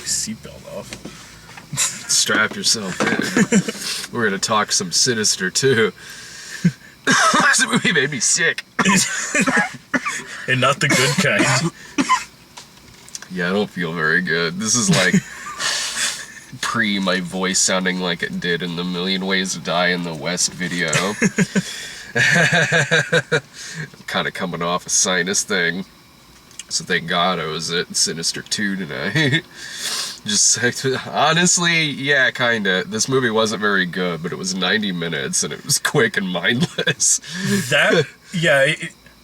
seatbelt off. Strap yourself in. We're gonna talk some Sinister too. This movie made me sick. And not the good kind. Yeah, I don't feel very good. This is like pre my voice sounding like it did in the Million Ways to Die in the West video. I'm kind of coming off a sinus thing. So thank God I was at Sinister 2 tonight. Just honestly, yeah, kinda. This movie wasn't very good, but it was 90 minutes and it was quick and mindless.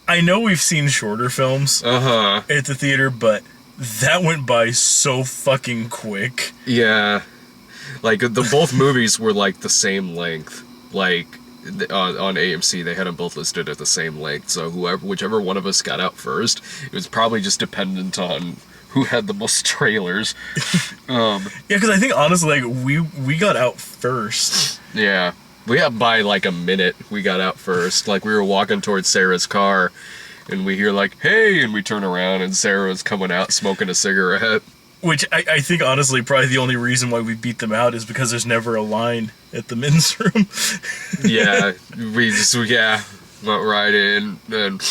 I know we've seen shorter films at the theater, but that went by so fucking quick. Yeah. Like, both movies were, like, the same length. Like, on AMC, they had them both listed at the same length. So whichever one of us got out first, it was probably just dependent on who had the most trailers. Yeah, because I think, honestly, like, we got out first. Yeah. We got by, like, a minute, we got out first. Like, we were walking towards Sarah's car, and we hear, like, hey, and we turn around, and Sarah was coming out smoking a cigarette. Which I think, honestly, probably the only reason why we beat them out is because there's never a line at the men's room. Yeah, we went right in, and,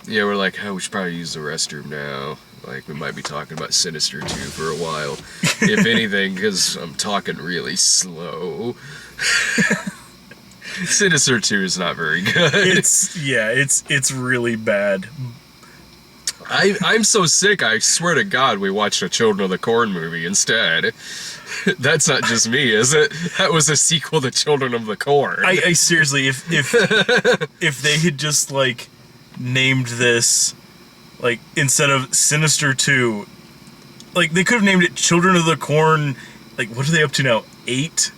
yeah, we're like, oh, we should probably use the restroom now. Like, we might be talking about Sinister 2 for a while. If anything, because I'm talking really slow. Sinister 2 is not very good. It's really bad. I'm so sick, I swear to God we watched a Children of the Corn movie instead. That's not just me, is it? That was a sequel to Children of the Corn. I seriously, if they had just, like, named this, like, instead of Sinister 2, like, they could have named it Children of the Corn, like, what are they up to now? 8?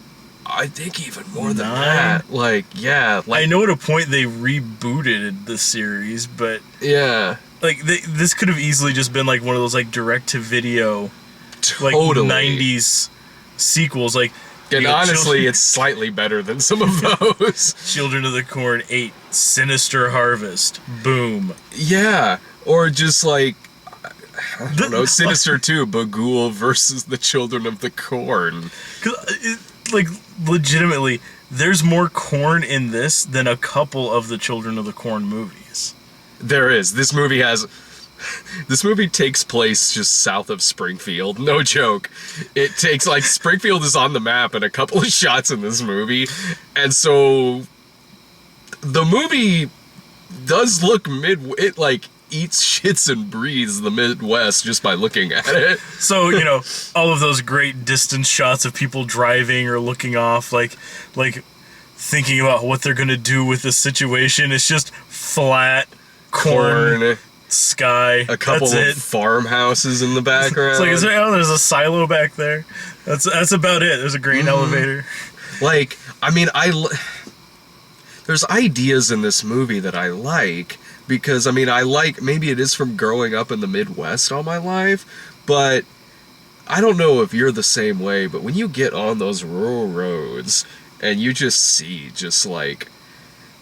I think even more than that. Like, yeah. Like, I know at a point they rebooted the series, but... Yeah. Like, this could have easily just been, like, one of those, like, direct-to-video, totally. Like, 90s sequels, like... And honestly, it's slightly better than some of those. Children of the Corn 8, Sinister Harvest, boom. Yeah, or just, like, I don't know, Sinister 2, Bagul versus the Children of the Corn. 'Cause, like, legitimately, there's more corn in this than a couple of the Children of the Corn movies. There is. This movie takes place just south of Springfield. No joke. It takes, like, Springfield is on the map in a couple of shots in this movie. And so the movie does look it, like, eats, shits, and breathes the Midwest just by looking at it. So, you know, all of those great distance shots of people driving or looking off, like thinking about what they're gonna do with the situation. It's just flat corn, sky. A couple of farmhauses in the background. It's like, there's a silo back there. That's about it. There's a grain elevator. Like, I mean, there's ideas in this movie that I like, because, I mean, maybe it is from growing up in the Midwest all my life, but I don't know if you're the same way, but when you get on those rural roads and you just see like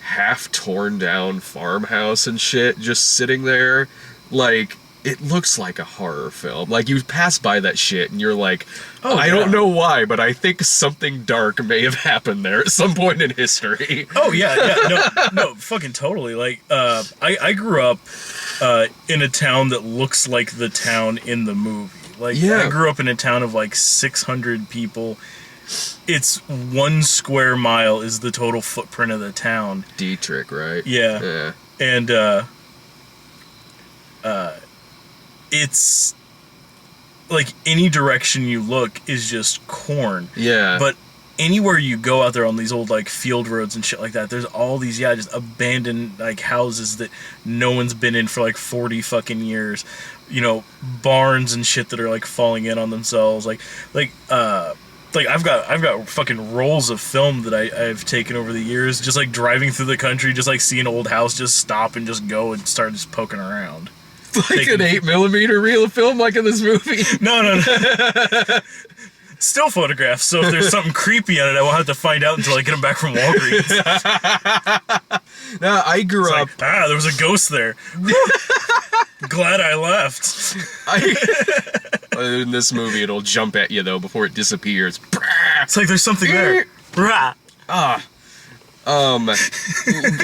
half torn down farmhouse and shit just sitting there, like, it looks like a horror film. Like, you pass by that shit and you're like, I don't know why, but I think something dark may have happened there at some point in history. Oh yeah, no, fucking totally. Like, I grew up in a town that looks like the town in the movie. Like, I grew up in a town of like 600 people. It's 1 square mile is the total footprint of the town. Dietrich, right? Yeah. And it's like any direction you look is just corn. Yeah. But anywhere you go out there on these old, like, field roads and shit like that, there's all these, just abandoned, like, houses that no one's been in for, like, 40 fucking years. You know, barns and shit that are, like, falling in on themselves. Like I've got fucking rolls of film that I've taken over the years, just, like, driving through the country, just, like, see an old house, just stop and just go and start just poking around. Like an 8mm reel of film, like in this movie? No. Still photographs, so if there's something creepy on it, I won't have to find out until I get them back from Walgreens. No, I grew up... there was a ghost there. Glad I left. In this movie, it'll jump at you though before it disappears. It's like there's something there. Brah.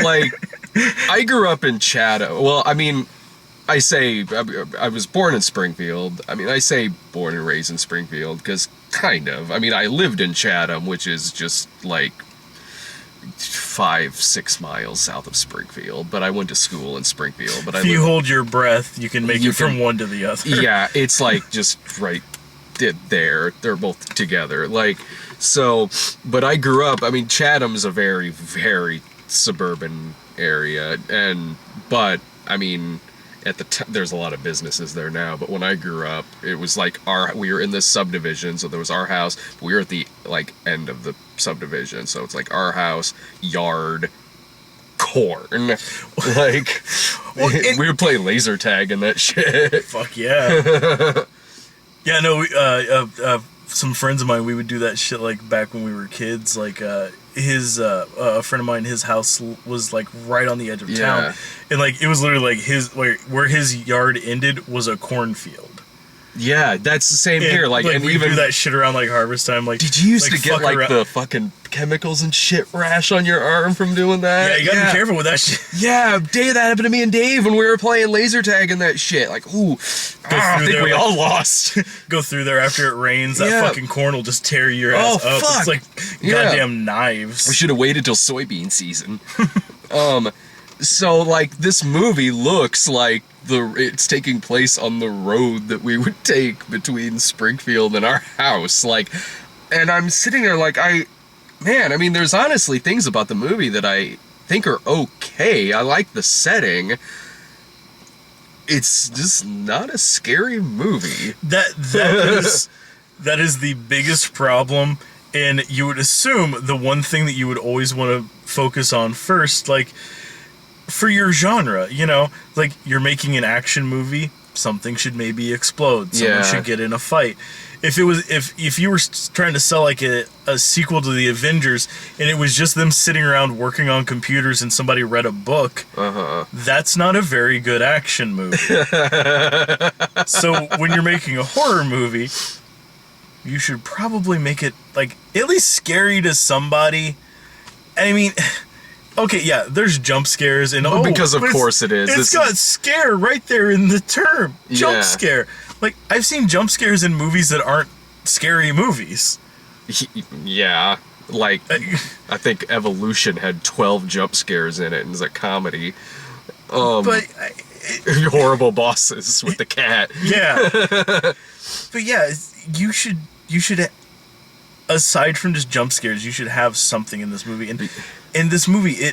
Like, I grew up in Chatham. Well, I mean, I say I was born in Springfield. I mean, I say born and raised in Springfield because kind of. I mean, I lived in Chatham, which is just like 5-6 miles south of Springfield. But I went to school in Springfield. But if you hold your breath, you can make it from one to the other. Yeah, it's like just right there. They're both together. Like, so, but I grew up, I mean, Chatham's a very, very suburban area. But, I mean, at the there's a lot of businesses there now, but when I grew up, it was like we were in this subdivision, so there was our house, we were at the like end of the subdivision, so it's like our house, yard, corn, like we would play laser tag and that shit. Fuck yeah. Yeah, no, some friends of mine, we would do that shit like back when we were kids. Like a friend of mine, his house was like right on the edge of town, and like it was literally like where his yard ended was a cornfield. Yeah, that's the same here. Like, and we even do that shit around like harvest time. Like, did you used to get like the fucking chemicals and shit rash on your arm from doing that? Yeah, you gotta be careful with that shit. Yeah, Dave, that happened to me and Dave when we were playing laser tag and that shit. Like, ooh, I think we all lost. Go through there after it rains. That fucking corn will just tear your ass up. Fuck. It's like goddamn knives. We should have waited till soybean season. So like this movie looks like it's taking place on the road that we would take between Springfield and our house. Like, and I'm sitting there like, I mean, there's honestly things about the movie that I think are okay. I like the setting. It's just not a scary movie. That is the biggest problem, and you would assume the one thing that you would always want to focus on first, like, for your genre, you know, like you're making an action movie, something should maybe explode, someone should get in a fight. If you were trying to sell like a sequel to the Avengers and it was just them sitting around working on computers and somebody read a book, that's not a very good action movie. So when you're making a horror movie, you should probably make it like at least scary to somebody. I mean, okay, yeah, there's jump scares and because of course it is. It's got scare right there in the term. Jump scare. Like, I've seen jump scares in movies that aren't scary movies. Yeah, like I think Evolution had 12 jump scares in it, and it's a comedy. But horrible bosses with the cat. Yeah. But yeah, you should aside from just jump scares, you should have something in this movie. And in this movie,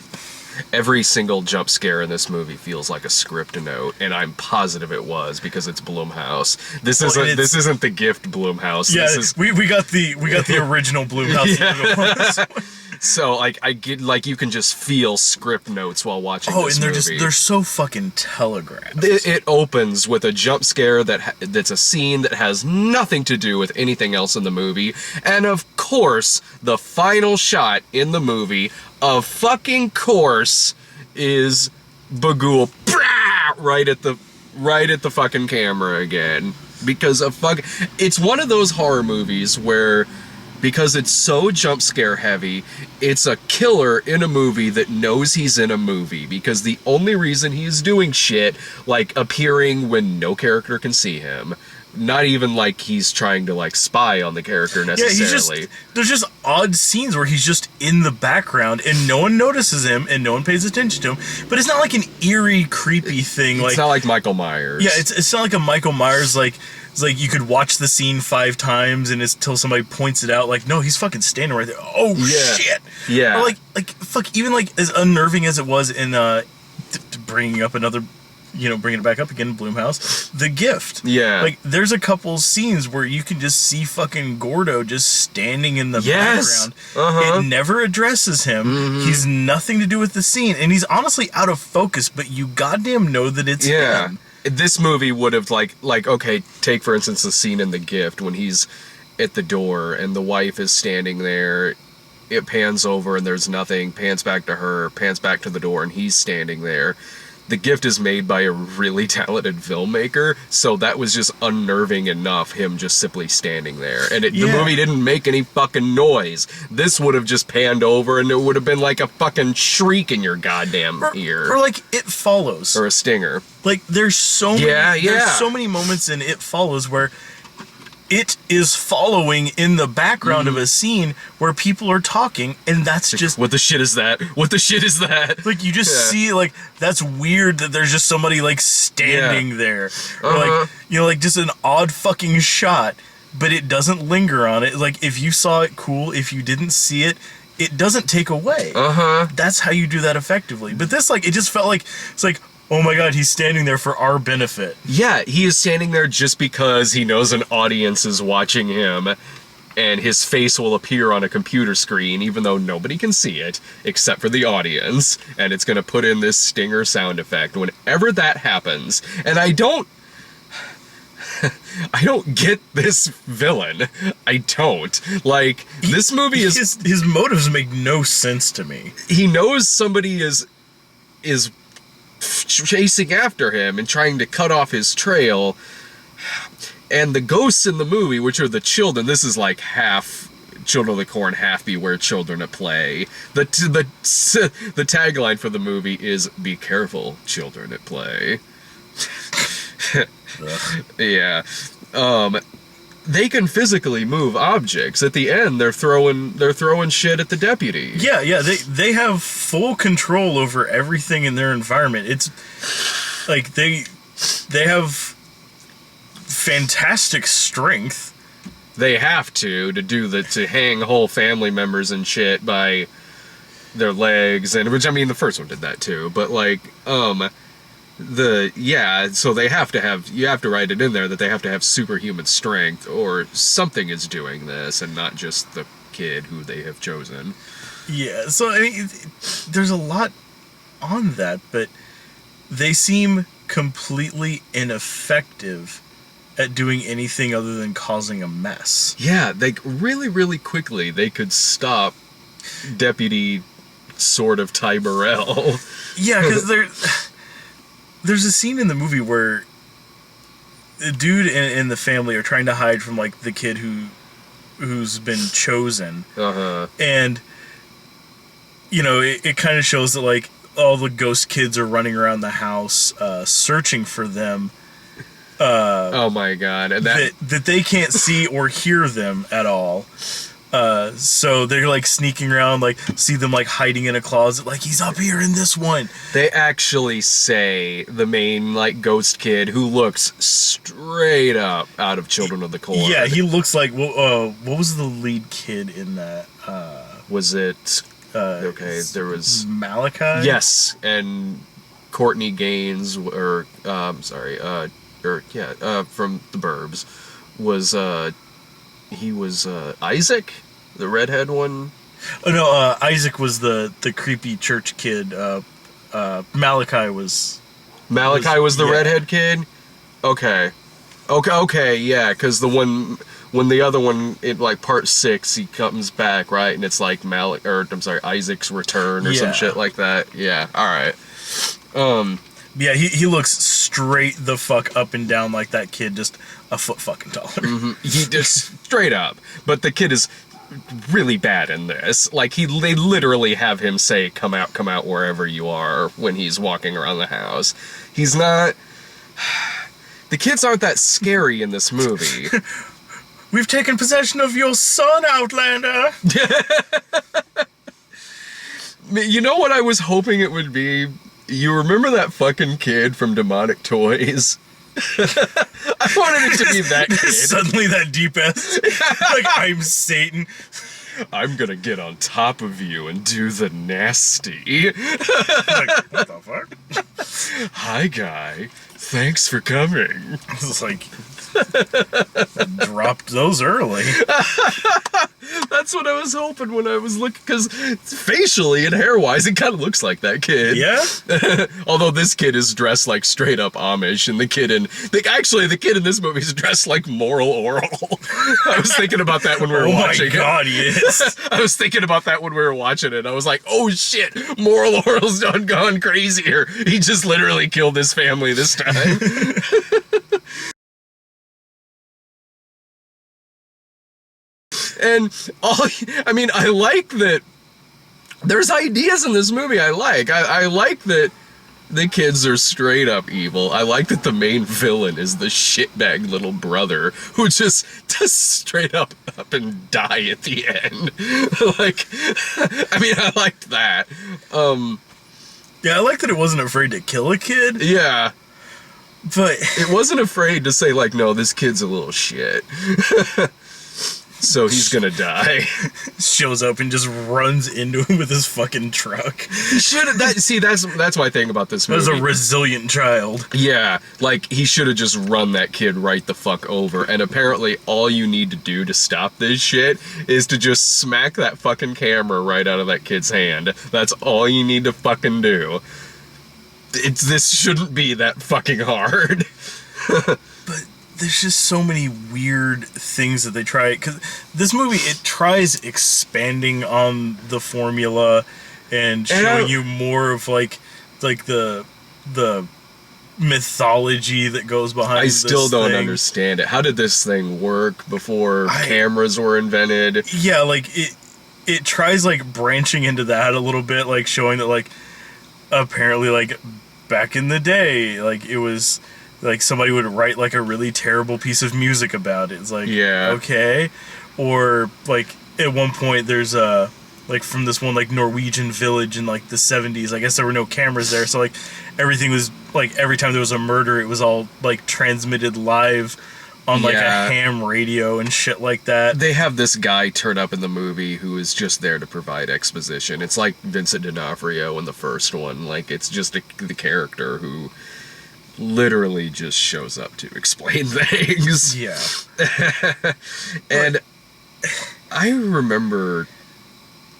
every single jump scare in this movie feels like a script note, and I'm positive it was because it's Blumhouse. This isn't the gift Blumhouse. Yeah, this is, we got the original Blumhouse. Yeah. So like I get like you can just feel script notes while watching. Oh, this and movie. they're so fucking telegraphed. It opens with a jump scare that's a scene that has nothing to do with anything else in the movie, and of course the final shot in the movie, of fucking course, is Bagul right at the fucking camera again, because it's one of those horror movies where, because it's so jump scare heavy, it's a killer in a movie that knows he's in a movie, because the only reason he's doing shit, like appearing when no character can see him, not even like he's trying to like spy on the character necessarily. Yeah, there's just odd scenes where he's just in the background and no one notices him and no one pays attention to him, but it's not like an eerie, creepy thing. It's not like Michael Myers. Yeah, it's not like a Michael Myers, like, it's like you could watch the scene 5 times and it's till somebody points it out. Like, no, he's fucking standing right there. Oh shit! Yeah. Or like fuck. Even like as unnerving as it was in bringing up another, bringing it back up again, Blumhouse, The Gift. Yeah. Like there's a couple scenes where you can just see fucking Gordo just standing in the background. It never addresses him. Mm-hmm. He's nothing to do with the scene, and he's honestly out of focus. But you goddamn know that it's him. This movie would have like okay, take for instance the scene in The Gift when he's at the door and the wife is standing there. It pans over and there's nothing, pans back to her, pans back to the door, and he's standing there. The Gift is made by a really talented filmmaker, so that was just unnerving enough, him just simply standing there. And the movie didn't make any fucking noise. This would have just panned over, and it would have been like a fucking shriek in your goddamn ear. Or like It Follows. Or a stinger. Like, there's so many moments in It Follows where it is following in the background of a scene where people are talking, and that's just... What the shit is that? What the shit is that? Like, you just see, like, that's weird that there's just somebody, like, standing there. Or, like, you know, like, just an odd fucking shot, but it doesn't linger on it. Like, if you saw it, cool. If you didn't see it, it doesn't take away. That's how you do that effectively. But this, like, it just felt like, it's like, oh my god, he's standing there for our benefit. Yeah, he is standing there just because he knows an audience is watching him, and his face will appear on a computer screen, even though nobody can see it, except for the audience, and it's going to put in this stinger sound effect whenever that happens. And I don't get this villain. I don't. Like, this movie is... His motives make no sense to me. He knows somebody is chasing after him and trying to cut off his trail, and the ghosts in the movie, which are the children, this is like half Children of the Corn, half Beware Children at Play. The tagline for the movie is "Be careful, children at play." Yeah. They can physically move objects. At the end, they're throwing shit at the deputy. Yeah, they have full control over everything in their environment. It's like they have fantastic strength. They have to hang whole family members and shit by their legs, and which, I mean, the first one did that too. But like, so they have to have, you have to write it in there that they have to have superhuman strength, or something is doing this, and not just the kid who they have chosen. Yeah, so I mean, there's a lot on that, but they seem completely ineffective at doing anything other than causing a mess. Yeah, they really, really quickly, they could stop Deputy sort of Ty Burrell. Yeah, because there's a scene in the movie where the dude and the family are trying to hide from, like, the kid who's been chosen. And, you know, it kind of shows that, like, all the ghost kids are running around the house searching for them. Oh my god. And that they can't see or hear them at all. So they're like sneaking around, like see them like hiding in a closet, like he's up here in this one. They actually say the main like ghost kid, who looks straight up out of Children of the Corn. Yeah, he looks like what was the lead kid in that? Was it okay? There was Malachi. Yes, and Courtney Gaines, from The Burbs, was he was Isaac, the redhead one. Oh no, Isaac was the creepy church kid. Malachi was the redhead kid. Okay, yeah, because the one when the other one in like part 6, he comes back, right, and it's like Isaac's return or some shit like that. Yeah, all right. Yeah, he looks straight the fuck up and down like that kid, just a foot fucking taller. He just straight up. But the kid is really bad in this. Like, they literally have him say, come out wherever you are, when he's walking around the house. He's not... The kids aren't that scary in this movie. We've taken possession of your son, Outlander! You know what I was hoping it would be? You remember that fucking kid from Demonic Toys? I wanted it to be that kid. Suddenly that deep ass, like, I'm Satan. I'm gonna get on top of you and do the nasty. Like, what the fuck? Hi, guy. Thanks for coming. It's like, dropped those early. That's That's what I was hoping when I was looking, because facially and hair-wise, it kind of looks like that kid. Yeah? Although this kid is dressed like straight up Amish, and the kid in this movie is dressed like Moral Oral. I was thinking about that when we were watching it. Oh my god, he is. I was thinking about that when we were watching it. I was like, oh shit, Moral Oral's done gone crazy here. He just literally killed his family this time. And I like that there's ideas in this movie I like. I like that the kids are straight up evil. I like that the main villain is the shitbag little brother who just does straight up and die at the end. I liked that. Yeah, I like that it wasn't afraid to kill a kid. Yeah. But it wasn't afraid to say, like, no, this kid's a little shit. So he's gonna die. Shows up and just runs into him with his fucking truck. That's my thing about this movie. That was a resilient child. Yeah, like, he should have just run that kid right the fuck over, and apparently all you need to do to stop this shit is to just smack that fucking camera right out of that kid's hand. That's all you need to fucking do. This shouldn't be that fucking hard. But there's just so many weird things that they try, because this movie, it tries expanding on the formula and showing you more of like the mythology that goes behind I still don't thing. understand it. How did this thing work before cameras were invented? Yeah, like it tries like branching into that a little bit, like showing that like apparently like back in the day, like it was like somebody would write like a really terrible piece of music about it. It's like, yeah, okay. Or like at one point there's a like from this one like Norwegian village in like the 70s. I guess there were no cameras there, so like everything was like every time there was a murder, it was all like transmitted live on like a ham radio and shit like that. They have this guy turn up in the movie who is just there to provide exposition. It's like Vincent D'Onofrio in the first one. Like, it's just the character who literally just shows up to explain things. Yeah. And I remember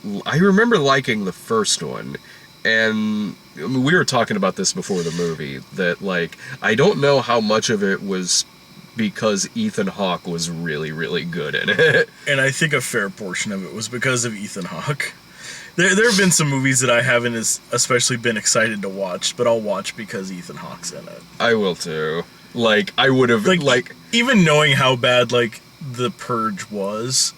liking the first one, and I mean, we were talking about this before the movie, that like I don't know how much of it was because Ethan Hawke was really, really good in it. And I think a fair portion of it was because of Ethan Hawke. There have been some movies that I haven't especially been excited to watch, but I'll watch because Ethan Hawke's in it. I will too. Like, I would have, like... Even knowing how bad, like, The Purge was,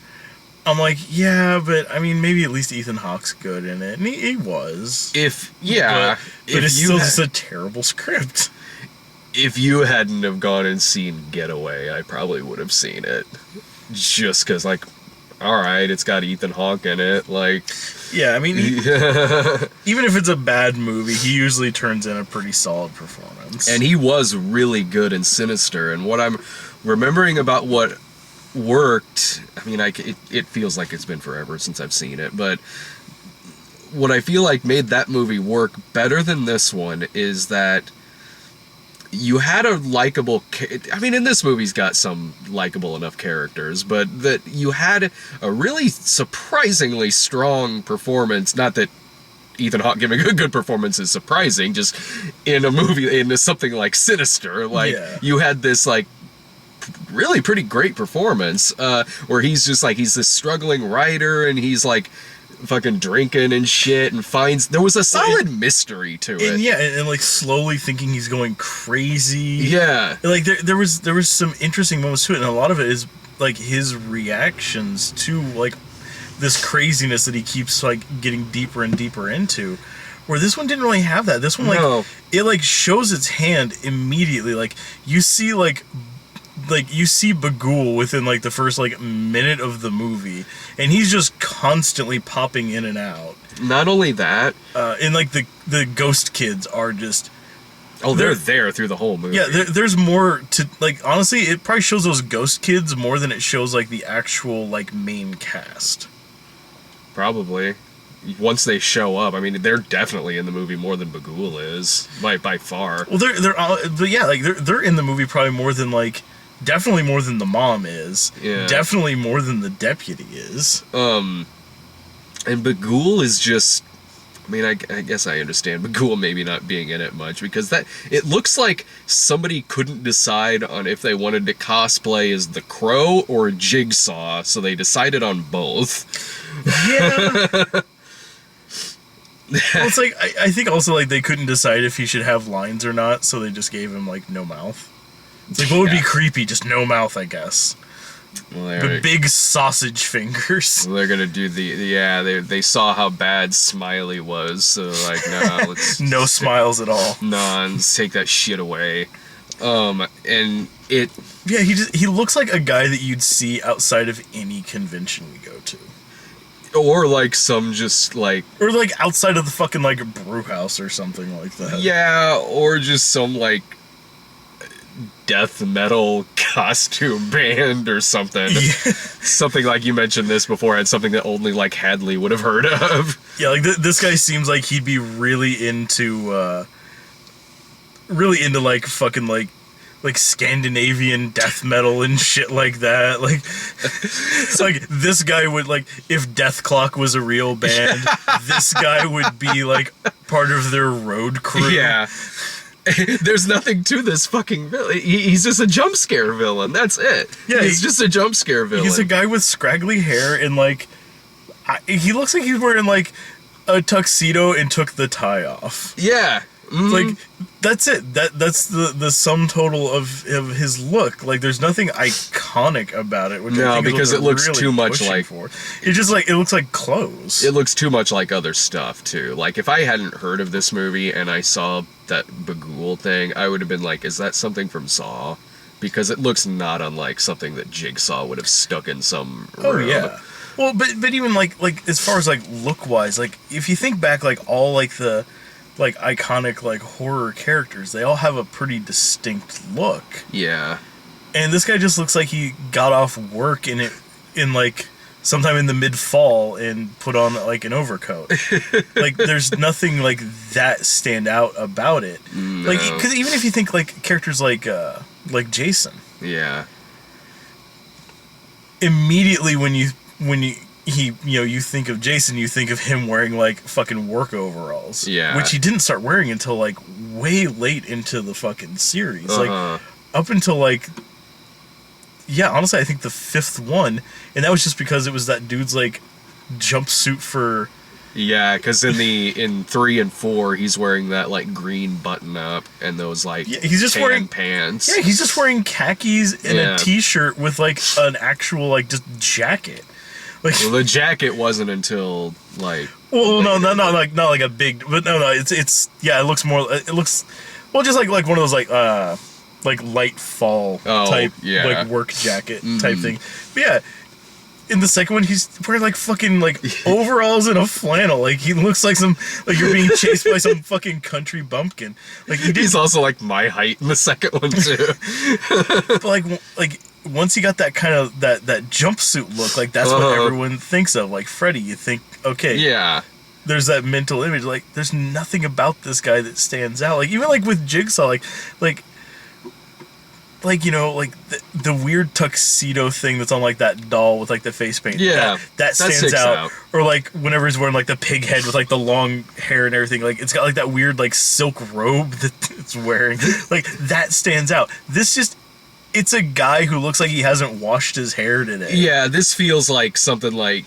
I'm like, yeah, but, I mean, maybe at least Ethan Hawke's good in it. And he was. But it's still just a terrible script. If you hadn't have gone and seen Getaway, I probably would have seen it. Just because, like, alright, it's got Ethan Hawke in it, like... Yeah, I mean, even if it's a bad movie, he usually turns in a pretty solid performance. And he was really good in Sinister, and what I'm remembering about what worked, I mean, it feels like it's been forever since I've seen it, but what I feel like made that movie work better than this one is that you had a likable... I mean, in this movie's got some likable enough characters, but that you had a really surprisingly strong performance. Not that Ethan Hawke giving a good performance is surprising, just in a movie, in something like Sinister, like, you had this, like, really pretty great performance, where he's just, like, he's this struggling writer, and he's, like, fucking drinking and shit, and there was a solid mystery to it. And yeah, and like slowly thinking he's going crazy. Yeah. Like there was some interesting moments to it, and a lot of it is like his reactions to like this craziness that he keeps like getting deeper and deeper into. Where this one didn't really have that. This one it like shows its hand immediately. Like you see you see Bagul within like the first like minute of the movie, and he's just constantly popping in and out. Not only that, and like the ghost kids are just they're there through the whole movie. Yeah, there's more to like. Honestly, it probably shows those ghost kids more than it shows like the actual like main cast. Probably. Once they show up, I mean, they're definitely in the movie more than Bagul is by far. Well, they're in the movie probably more than like Definitely more than the mom is. Yeah. Definitely more than the deputy is. And Bagul is just... I mean, I guess I understand Bagul maybe not being in it much, because it looks like somebody couldn't decide on if they wanted to cosplay as the Crow or Jigsaw, so they decided on both. Yeah. Well, it's like, I think also, like, they couldn't decide if he should have lines or not, so they just gave him, like, no mouth. It's like, what would be creepy? Just no mouth, I guess. Well, But big sausage fingers. they're gonna do they saw how bad Smiley was, so like, no, let's No smiles at all. let's take that shit away. And it... Yeah, he looks like a guy that you'd see outside of any convention we go to. Or like some just like... Or like outside of the fucking like brew house or something like that. Yeah, or just some like death metal costume band or something. Yeah. Something like you mentioned this before, had something that only like Hadley would have heard of. Yeah, like this guy seems like he'd be really into like fucking like Scandinavian death metal and shit like that. Like, it's like this guy would, like, if Death Clock was a real band, this guy would be like part of their road crew. Yeah. There's nothing to this fucking villain. He's just a jump scare villain. That's it. Yeah, he's just a jump scare villain. He's a guy with scraggly hair and like he looks like he's wearing like a tuxedo and took the tie off. Yeah. Mm-hmm. Like, that's it. That's the sum total of his look. Like, there's nothing iconic about it. Which No, I think because is what it looks they're really too much pushing like... for. It just like, it looks like clothes. It looks too much like other stuff, too. Like, if I hadn't heard of this movie and I saw that Bagul thing, I would have been like, is that something from Saw? Because it looks not unlike something that Jigsaw would have stuck in some room. Oh, yeah. Well, but even like as far as like look wise, like if you think back, like all like the like iconic like horror characters, they all have a pretty distinct look. Yeah. And this guy just looks like he got off work in like sometime in the mid-fall and put on like an overcoat. Like, there's nothing like that stand out about it. No. Like, because even if you think like characters like Jason, Yeah. immediately when you think of Jason, you think of him wearing like fucking work overalls. Yeah. Which he didn't start wearing until like way late into the fucking series. Uh-huh. Like up until like, yeah, honestly I think the 5th one, and that was just because it was that dude's like jumpsuit for... Yeah, because in 3 and 4, he's wearing that like green button up and those like he's just wearing pants. Yeah, he's just wearing khakis and Yeah. a t-shirt with like an actual like just jacket. Like, Well, the jacket wasn't until like... well, no, not like a big, but no, it's yeah, it looks well, just like one of those like light fall type yeah. like work jacket type thing. But yeah, in the second one, he's wearing like fucking like overalls and a flannel. Like, he looks like you're being chased by some fucking country bumpkin. Like, He's also like my height in the second one too. but like once he got that kind of that jumpsuit look, like that's what everyone thinks of. Like Freddy, you think, okay, Yeah. there's that mental image. Like, there's nothing about this guy that stands out. Like, even like with Jigsaw, like you know, like the weird tuxedo thing that's on like that doll with like the face paint. Yeah, that stands sticks out. Or like whenever he's wearing like the pig head with like the long hair and everything, like it's got like that weird like silk robe that it's wearing. Like, that stands out. It's a guy who looks like he hasn't washed his hair today. Yeah, this feels like something like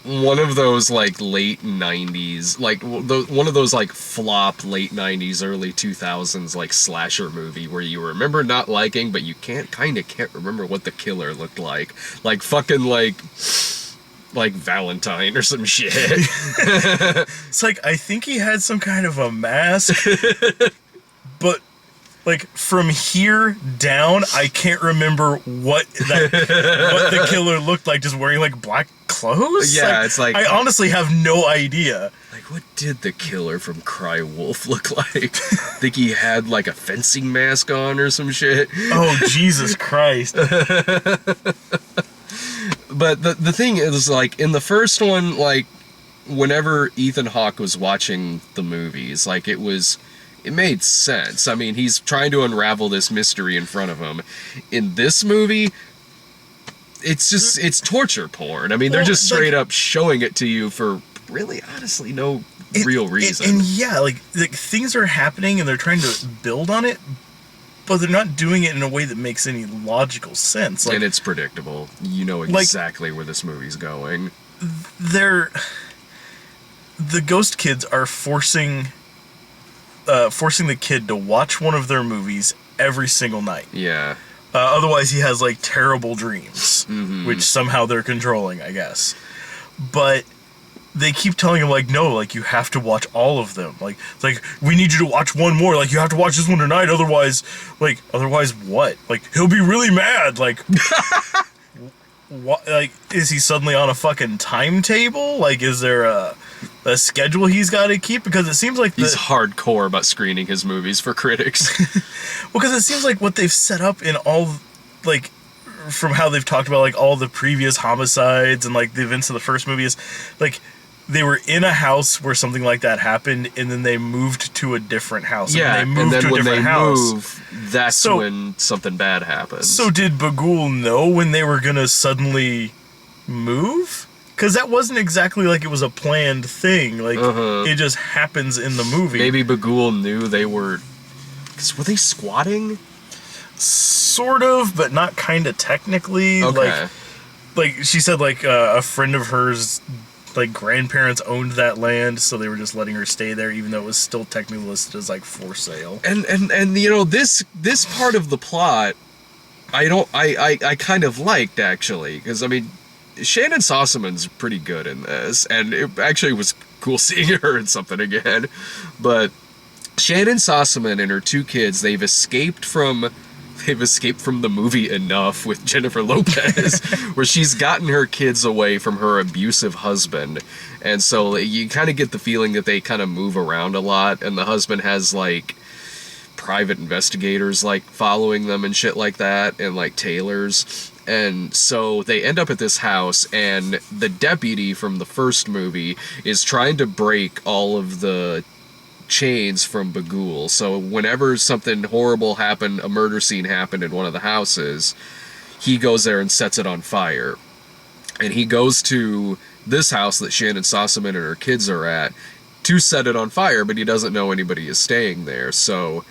one of those like late 90s, like one of those like flop late 90s, early 2000s like slasher movie where you remember not liking, but you can't remember what the killer looked like. Like fucking like Valentine or some shit. It's like, I think he had some kind of a mask, but like from here down, I can't remember what the killer looked like, just wearing like black clothes. Yeah, it's like, I honestly have no idea. Like, what did the killer from Cry Wolf look like? Think he had like a fencing mask on or some shit? Oh, Jesus Christ. But the thing is, like, in the first one, like, whenever Ethan Hawke was watching the movies, like, it was it made sense. I mean, he's trying to unravel this mystery in front of him. In this movie, it's torture porn. I mean, they're just straight up showing it to you for really, honestly, no real reason. And yeah, like things are happening and they're trying to build on it, but they're not doing it in a way that makes any logical sense. Like, and it's predictable. You know exactly where this movie's going. The ghost kids are forcing the kid to watch one of their movies every single night. Yeah. Otherwise, he has like terrible dreams, which somehow they're controlling, I guess. But they keep telling him, like, no, like, you have to watch all of them. Like, it's like, we need you to watch one more. Like, you have to watch this one tonight. Otherwise what? Like, he'll be really mad. Like, what? Like, is he suddenly on a fucking timetable? Like, is there a schedule he's got to keep? Because it seems like he's hardcore about screening his movies for critics. Well, because it seems like what they've set up in all, like, from how they've talked about, like, all the previous homicides and, like, the events of the first movie is, like, they were in a house where something like that happened, and then they moved to a different house. Yeah, and then when they move, that's when something bad happens. So did Bagul know when they were gonna suddenly move? Because that wasn't exactly like it was a planned thing. Like, it just happens in the movie. Maybe Bagul knew they were... Were they squatting? Sort of, but not kind of technically. Okay. Like she said, like, a friend of hers... like, grandparents owned that land, so they were just letting her stay there, even though it was still technically listed as, like, for sale. And you know, this part of the plot, I kind of liked, actually, because, I mean, Shannon Sossaman's pretty good in this, and it actually was cool seeing her in something again, but Shannon Sossaman and her two kids, they've escaped from the movie Enough with Jennifer Lopez, where she's gotten her kids away from her abusive husband. And so you kind of get the feeling that they kind of move around a lot, and the husband has, like, private investigators, like, following them and shit like that, and, like, tailors. And so they end up at this house, and the deputy from the first movie is trying to break all of the chains from Bagul. So whenever something horrible happened, a murder scene happened in one of the houses, he goes there and sets it on fire. And he goes to this house that Shannon Sossaman and her kids are at to set it on fire, but he doesn't know anybody is staying there. So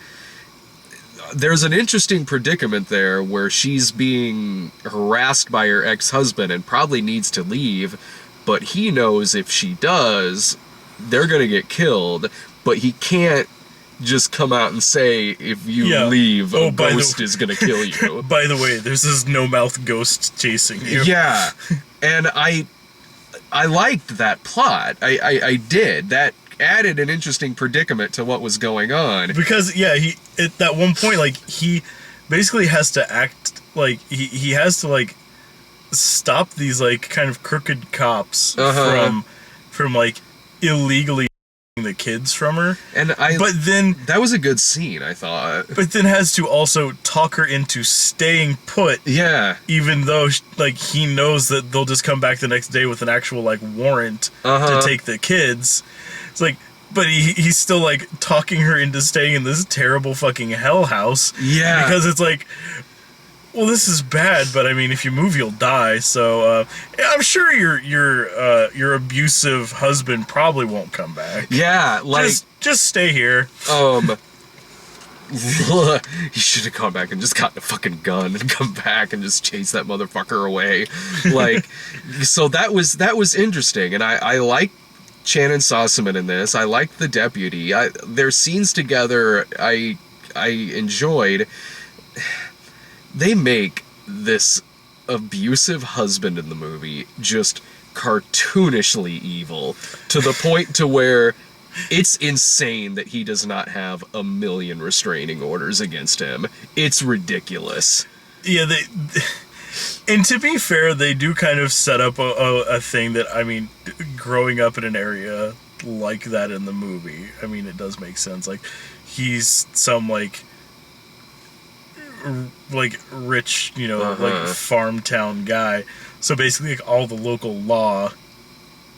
there's an interesting predicament there where she's being harassed by her ex-husband and probably needs to leave, but he knows if she does, they're gonna get killed. But he can't just come out and say, if you leave, a ghost is going to kill you. By the way, there's this no-mouth ghost chasing you. Yeah, and I liked that plot. I did. That added an interesting predicament to what was going on. Because, yeah, he at that one point, like, he basically has to act, like, he has to, like, stop these, like, kind of crooked cops from, like, illegally the kids from her, but then that was a good scene, I thought. But then has to also talk her into staying put. Yeah, even though, like, he knows that they'll just come back the next day with an actual, like, warrant to take the kids. It's like, but he's still, like, talking her into staying in this terrible fucking hell house. Yeah, because it's like, well, this is bad, but I mean, if you move, you'll die. So I'm sure your abusive husband probably won't come back. Yeah, like, just stay here. He should have gone back and just gotten a fucking gun and come back and just chase that motherfucker away. Like, so that was interesting, and I like Shannon Sossaman in this. I liked the deputy. Their scenes together, I enjoyed. They make this abusive husband in the movie just cartoonishly evil, to the point to where it's insane that he does not have 1 million restraining orders against him. It's ridiculous. Yeah, and to be fair, they do kind of set up a thing that, I mean, growing up in an area like that in the movie, I mean, it does make sense. Like, he's some, like rich, you know, like farm town guy. So basically, like, all the local law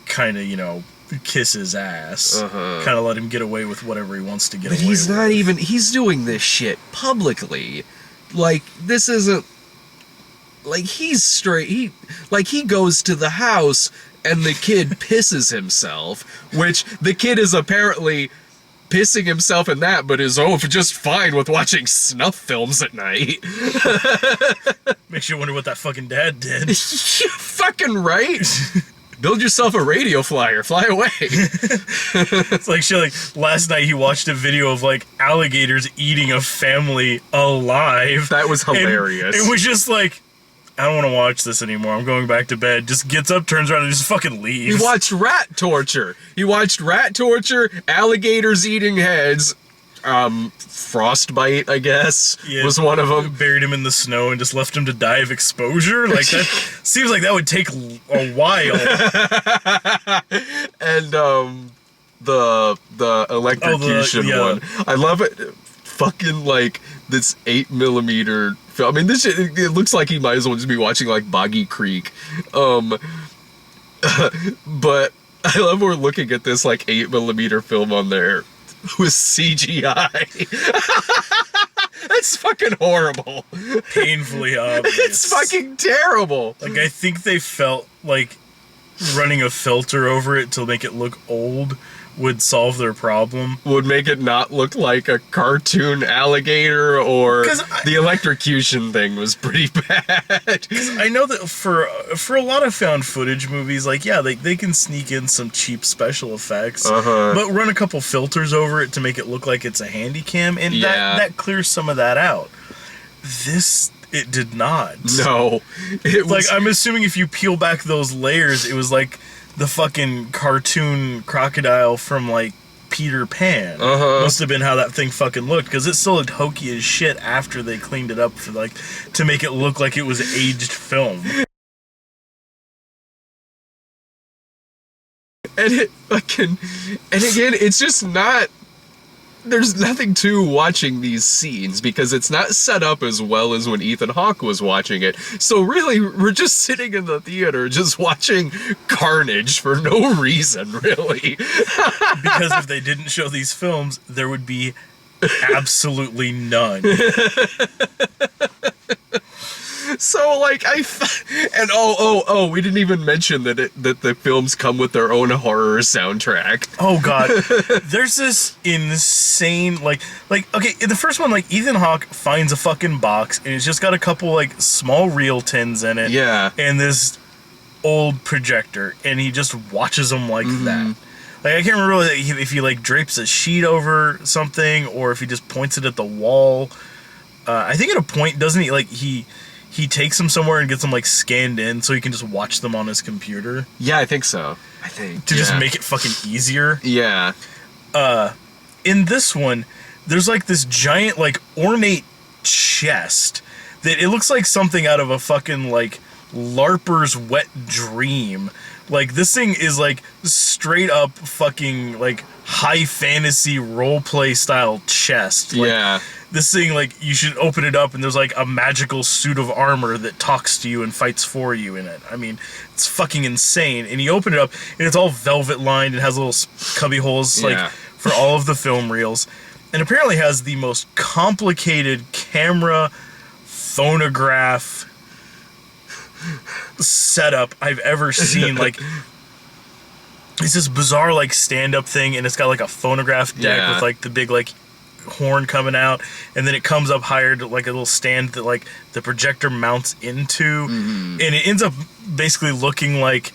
kind of, you know, kiss his ass. Uh-huh. Kind of let him get away with whatever he wants to get But away with. he's not even, he's doing this shit publicly. Like, this isn't, like, he's straight, he goes to the house and the kid pisses himself, which the kid is apparently pissing himself in that, but is just fine with watching snuff films at night. Makes you wonder what that fucking dad did. You fucking right. Build yourself a radio flyer, fly away. It's like shit. Like last night, he watched a video of like alligators eating a family alive. That was hilarious. And it was just like, I don't want to watch this anymore. I'm going back to bed. Just gets up, turns around, and just fucking leaves. He watched rat torture. Alligators eating heads. Frostbite, I guess, was one of them. Buried him in the snow and just left him to die of exposure. Like that seems like that would take a while. And the electrocution one, I love it. Fucking like this 8mm film. I mean, this shit, it looks like he might as well just be watching like Boggy Creek. But I love we're looking at this like 8mm film on there with CGI. That's fucking horrible. Painfully obvious. It's fucking terrible. Like, I think they felt like running a filter over it to make it look old would solve their problem. Would make it not look like a cartoon alligator, or the electrocution thing was pretty bad. Because I know that for a lot of found footage movies, like, yeah, they can sneak in some cheap special effects, but run a couple filters over it to make it look like it's a handy cam, and that clears some of that out. It did not. No. It was like, I'm assuming if you peel back those layers, it was like the fucking cartoon crocodile from, like, Peter Pan. Must have been how that thing fucking looked, because it still looked hokey as shit after they cleaned it up for, like, to make it look like it was aged film. And it fucking, and again, it's just not, there's nothing to watching these scenes because it's not set up as well as when Ethan Hawke was watching it. So really, we're just sitting in the theater just watching carnage for no reason, really. Because if they didn't show these films, there would be absolutely none. So, like, we didn't even mention that the films come with their own horror soundtrack. Oh, God. There's this insane, like, okay, in the first one, like, Ethan Hawke finds a fucking box, and it's just got a couple, like, small reel tins in it. Yeah. And this old projector, and he just watches them like that. Like, I can't remember if he, like, drapes a sheet over something, or if he just points it at the wall. I think at a point, doesn't he, like, he takes them somewhere and gets them, like, scanned in so he can just watch them on his computer. Yeah, I think so. To just make it fucking easier. Yeah. In this one, there's, like, this giant, like, ornate chest that it looks like something out of a fucking, like, LARPer's wet dream. Like, this thing is, like, straight up fucking, like, high fantasy roleplay style chest. Like, yeah. This thing, like, you should open it up and there's, like, a magical suit of armor that talks to you and fights for you in it. I mean, it's fucking insane. And you open it up and it's all velvet lined and has little cubby holes, like, for all of the film reels. And apparently has the most complicated camera phonograph setup I've ever seen. Like, it's this bizarre, like, stand-up thing, and it's got, like, a phonograph deck with, like, the big, like, horn coming out, and then it comes up higher to, like, a little stand that, like, the projector mounts into, and it ends up basically looking like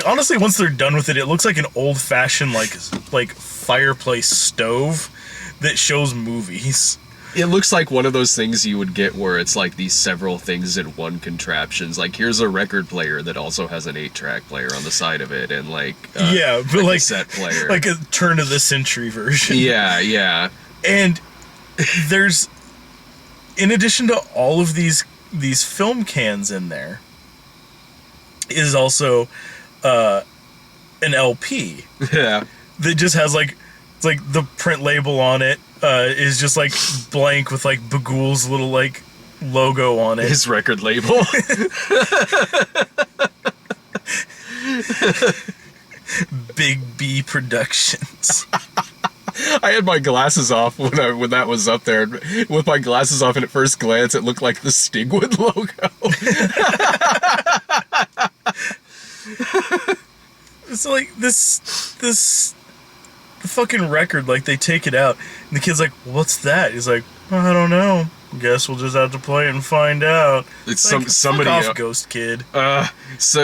honestly, once they're done with it, it looks like an old-fashioned, like fireplace stove that shows movies. It looks like one of those things you would get where it's like these several things in one contraptions. Like, here's a record player that also has an 8-track player on the side of it, and like but a like cassette player, like a turn of the century version. Yeah. And there's, in addition to all of these film cans in there, is also an LP. Yeah. That just has, like, it's like the print label on it is just, like, blank with, like, Bagul's little, like, logo on it. His record label. Big B Productions. I had my glasses off when that was up there. With my glasses off, and at first glance, it looked like the Stigwood logo. It's like this fucking record, like they take it out, and the kid's like, "What's that?" He's like, "I don't know. Guess we'll just have to play it and find out." It's like, somebody fuck off, Ghost Kid. It's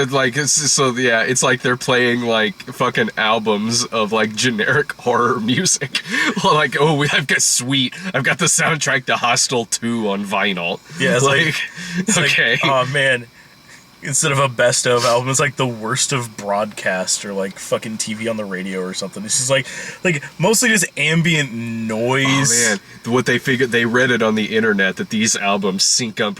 like they're playing like fucking albums of like generic horror music. Like, oh, I've got the soundtrack to Hostel 2 on vinyl. Yeah, it's like okay. Like, oh man. Instead of a best of album, it's like the worst of broadcast or like fucking TV on the radio or something. It's just like mostly just ambient noise. Oh man, what they figured, they read it on the internet that these albums sync up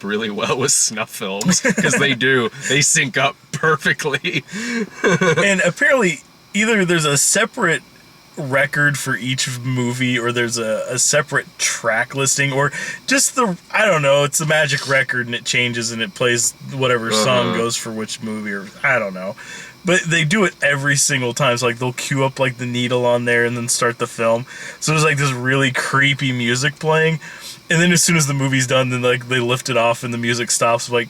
really well with snuff films, because they do. They sync up perfectly. And apparently, either there's a separate record for each movie, or there's a separate track listing, or just I don't know, it's a magic record and it changes and it plays whatever song goes for which movie, or I don't know. But they do it every single time. So like they'll cue up like the needle on there and then start the film. So there's like this really creepy music playing, and then as soon as the movie's done, then like they lift it off and the music stops. Like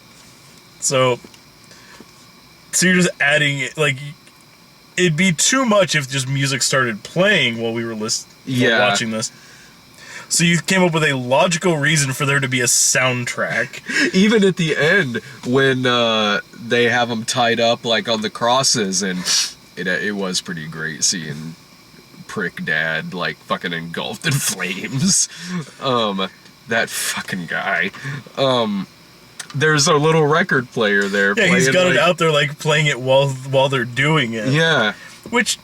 so you're just adding it, like it'd be too much if just music started playing while we were watching this. So you came up with a logical reason for there to be a soundtrack. Even at the end, when they have them tied up like on the crosses, and it was pretty great seeing Prick Dad like fucking engulfed in flames. That fucking guy. There's a little record player there. Yeah, he's got it out there, like, playing it while they're doing it. Yeah. Which,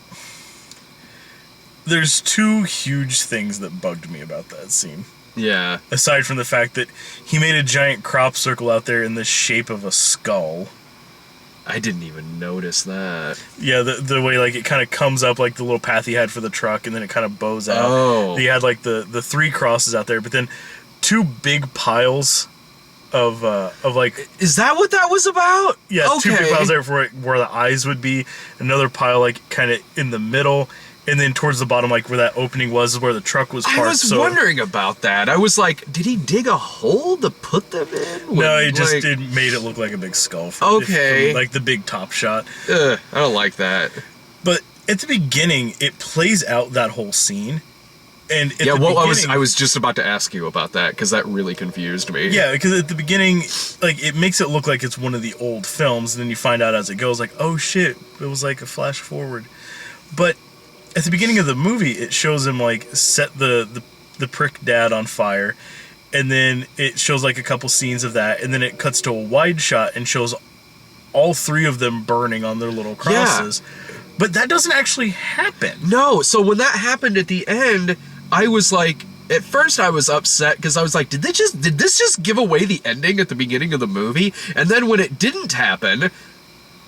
there's two huge things that bugged me about that scene. Yeah. Aside from the fact that he made a giant crop circle out there in the shape of a skull. I didn't even notice that. Yeah, the way, like, it kind of comes up like the little path he had for the truck, and then it kind of bows out. Oh. He had, like, the three crosses out there, but then two big piles of like, is that what that was about? Yeah, okay. Two big piles there where the eyes would be, another pile like kind of in the middle, and then towards the bottom, like where that opening was, is where the truck was parked. I was wondering about that. I was like, did he dig a hole to put them in? No, he just made it look like a big skull. From like the big top shot. I don't like that. But at the beginning, it plays out that whole scene. And at I was just about to ask you about that, because that really confused me. Yeah, because at the beginning, like, it makes it look like it's one of the old films, and then you find out as it goes, like, oh shit, it was like a flash forward. But at the beginning of the movie, it shows him like set the Prick Dad on fire, and then it shows like a couple scenes of that, and then it cuts to a wide shot and shows all three of them burning on their little crosses. Yeah. But that doesn't actually happen. No, so when that happened at the end, I was like, at first I was upset because I was like, did this just give away the ending at the beginning of the movie? And then when it didn't happen,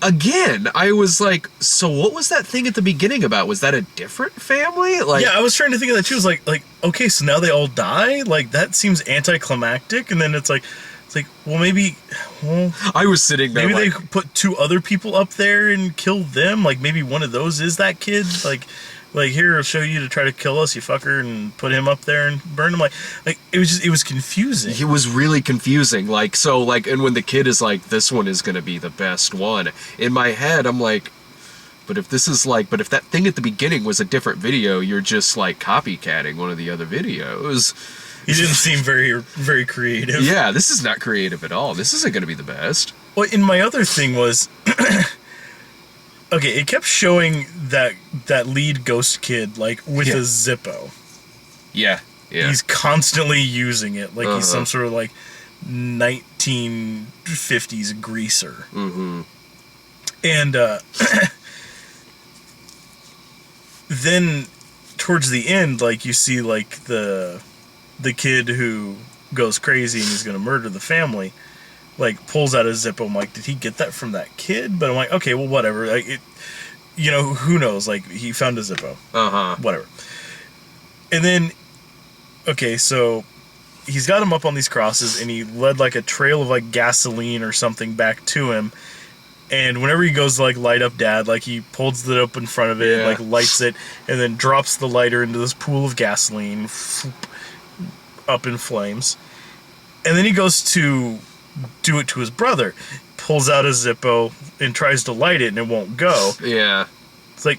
again, I was like, so what was that thing at the beginning about? Was that a different family? Like, yeah, I was trying to think of that too. It was like, okay, so now they all die? Like, that seems anticlimactic. And then it's like, well, maybe... Well, I was sitting there maybe they put two other people up there and kill them. Like, maybe one of those is that kid. Like here, I'll show you to try to kill us, you fucker, and put him up there and burn him. Like it was confusing. It was really confusing. Like, so, like, and when the kid is like, this one is going to be the best one, in my head, I'm like, but if that thing at the beginning was a different video, you're just, like, copycatting one of the other videos. He didn't seem very, very creative. Yeah, this is not creative at all. This isn't going to be the best. Well, and my other thing was... Okay, it kept showing that lead ghost kid, like, with a Zippo. Yeah. He's constantly using it, like he's some sort of, like, 1950s greaser. Mm-hmm. And, then, towards the end, like, you see, like, the kid who goes crazy and he's gonna murder the family, like, pulls out a Zippo. I'm like, did he get that from that kid? But I'm like, okay, well, whatever. Like, who knows? Like, he found a Zippo. Whatever. And then, okay, so he's got him up on these crosses, and he led, like, a trail of, like, gasoline or something back to him. And whenever he goes to, like, light up Dad, like, he pulls it up in front of it, Yeah. like, lights it, and then drops the lighter into this pool of gasoline, up in flames. And then he goes to do it to his brother, pulls out a Zippo, and tries to light it, and it won't go. Yeah. It's like,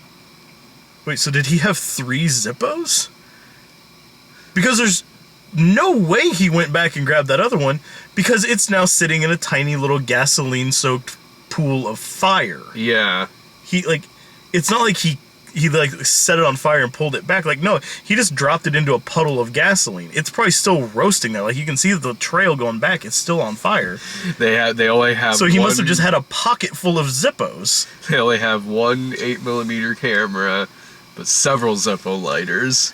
wait, so did he have 3 Zippos? Because there's no way he went back and grabbed that other one, because it's now sitting in a tiny little gasoline-soaked pool of fire. Yeah. He, like, it's not like he like set it on fire and pulled it back. Like, no, he just dropped it into a puddle of gasoline. It's probably still roasting there. Like, you can see the trail going back. It's still on fire. They only have. So he must have just had a pocket full of Zippos. They only have one 8mm camera, but several Zippo lighters.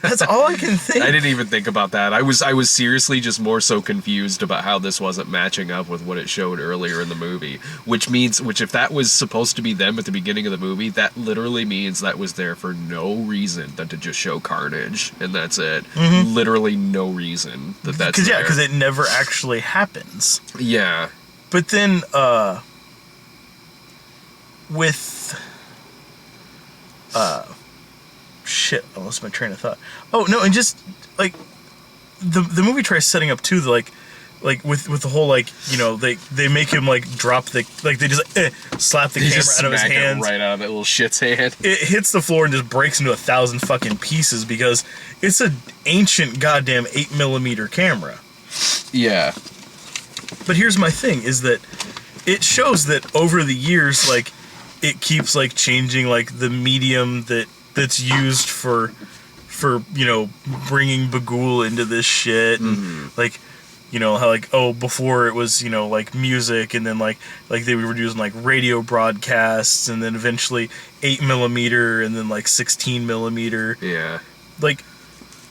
That's all I can think. I didn't even think about that. I was seriously just more so confused about how this wasn't matching up with what it showed earlier in the movie. Which if that was supposed to be them at the beginning of the movie, that literally means that was there for no reason than to just show carnage, and that's it. Mm-hmm. Literally no reason that's there. Because it never actually happens. Yeah. But then, with shit, I lost my train of thought. Oh no, and just like the movie tries setting up too, like with the whole, like, you know, they make him like drop the, like, they just slap the camera out of his hands, right out of that little shit's hand. It hits the floor and just breaks into 1,000 fucking pieces because it's an ancient goddamn 8mm camera. Yeah. But here's my thing, is that it shows that over the years, like, it keeps, like, changing, like, the medium that's used for you know, bringing Bagul into this shit, and like, you know, how, like, oh, before it was, you know, like, music, and then like they were using, like, radio broadcasts, and then eventually 8mm, and then like 16mm. Yeah. Like,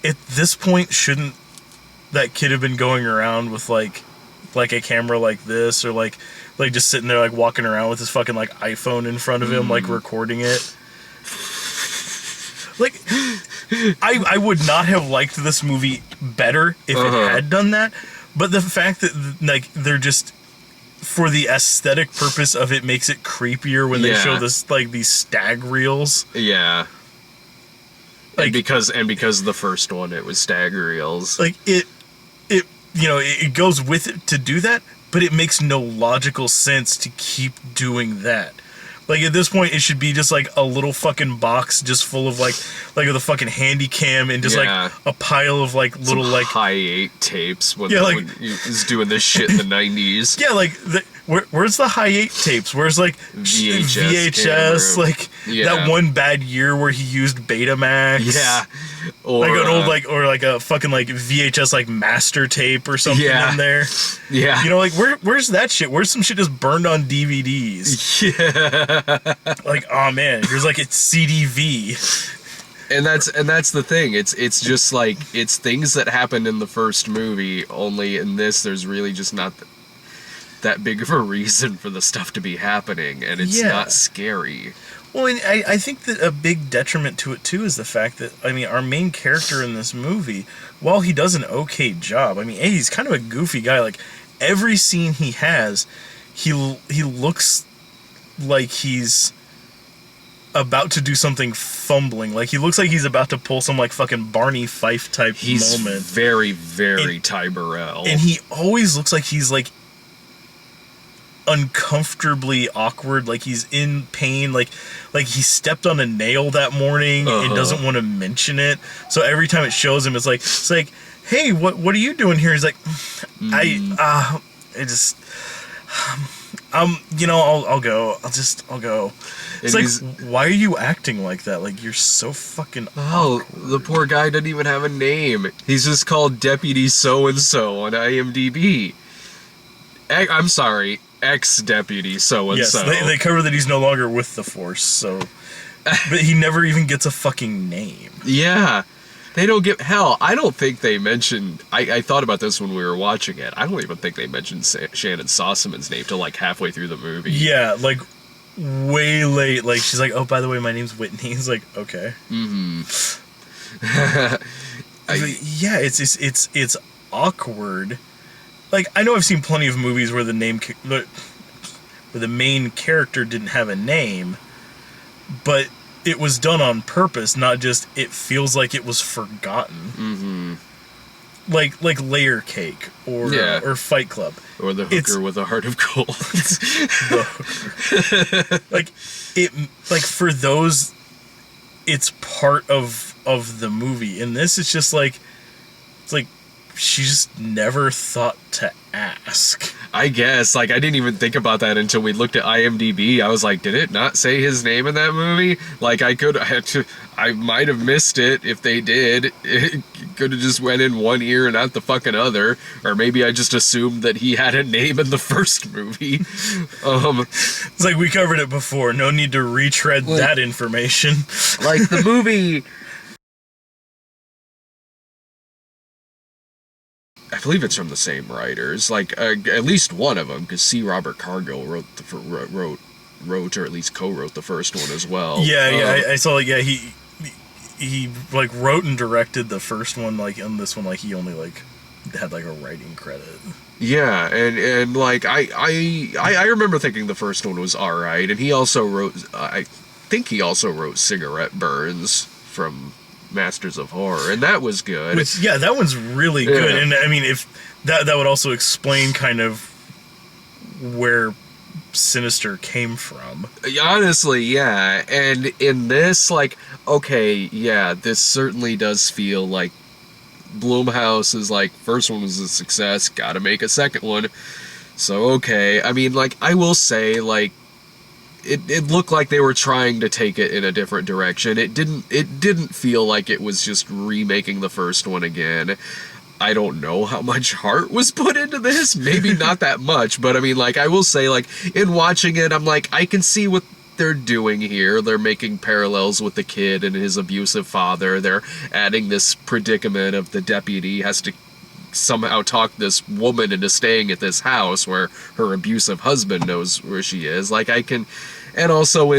at this point, shouldn't that kid have been going around with like a camera like this, or like just sitting there, like, walking around with his fucking, like, iPhone in front of him, like, recording it? Like, I would not have liked this movie better if it had done that, but the fact that, like, they're just, for the aesthetic purpose of it, makes it creepier when they show this, like, these stag reels. Yeah. Like, and because the first one, it was stag reels. Like, it you know, it goes with it to do that, but it makes no logical sense to keep doing that. Like, at this point, it should be just, like, a little fucking box just full of, like the fucking handy cam, and just, like, a pile of, like, little, like, high 8 tapes when, like, when he was doing this shit in the 90s. Yeah, like, where's the high 8 tapes? Where's, like, VHS, like, that one bad year where he used Betamax? Yeah. Or, like an old, like, or like a fucking, like, VHS, like, master tape or something in there. Yeah. You know, like, where's that shit? Where's some shit just burned on DVDs? Yeah. Like, oh man, here's, like, it's CDV. And that's the thing. It's just like, it's things that happened in the first movie, only in this there's really just not that big of a reason for the stuff to be happening, and it's not scary. Well, and I think that a big detriment to it too is the fact that, I mean, our main character in this movie, while he does an okay job, I mean, he's kind of a goofy guy. Like, every scene he has, he looks like he's about to do something fumbling. Like, he looks like he's about to pull some, like, fucking Barney Fife type moment. He's very, very Ty Burrell. And he always looks like he's, like, uncomfortably awkward, like he's in pain, like he stepped on a nail that morning and doesn't want to mention it. So every time it shows him, it's like, hey, what are you doing here? He's like, you know, I'll go. I'll go. It's like, why are you acting like that? Like, you're so fucking awkward. The poor guy doesn't even have a name. He's just called Deputy So-and-so on IMDb. I'm sorry, ex-deputy so-and-so. Yes, they cover that he's no longer with the Force, so... But he never even gets a fucking name. Yeah. They don't get... Hell, I don't think they mentioned... I thought about this when we were watching it. I don't even think they mentioned Shannon Sossaman's name till, like, halfway through the movie. Yeah, like, way late. Like, she's like, oh, by the way, my name's Whitney. He's like, okay. Mm-hmm. Yeah, it's awkward. Like, I know I've seen plenty of movies where the name... where the main character didn't have a name, but it was done on purpose, not just it feels like it was forgotten. Mm-hmm. Like Layer Cake or Fight Club. Or the hooker with a heart of gold. For those, it's part of the movie. In this, it's just like she just never thought to ask. I guess, I didn't even think about that until we looked at IMDb. I was like, did it not say his name in that movie? I might have missed it if they did. It could have just went in one ear and out the fucking other. Or maybe I just assumed that he had a name in the first movie. It's like we covered it before. No need to retread that information. The movie... I believe it's from the same writers, at least one of them, because C. Robert Cargill wrote or at least co-wrote the first one as well. Yeah, I saw. He wrote and directed the first one. On this one, he only had a writing credit. Yeah, and I remember thinking the first one was all right, and he also wrote. I think he also wrote Cigarette Burns from Masters of Horror, and that was good. That one's really good, and I mean, if that would also explain kind of where Sinister came from. Honestly, yeah, and in this, this certainly does feel like Blumhouse is first one was a success, gotta make a second one. So, okay, I mean, I will say, It looked like they were trying to take it in a different direction. It didn't feel like it was just remaking the first one again. I don't know how much heart was put into this. Maybe not that much, but I mean, I will say, in watching it, I'm I can see what they're doing here. They're making parallels with the kid and his abusive father. They're adding this predicament of the deputy has to somehow talk this woman into staying at this house where her abusive husband knows where she is. And also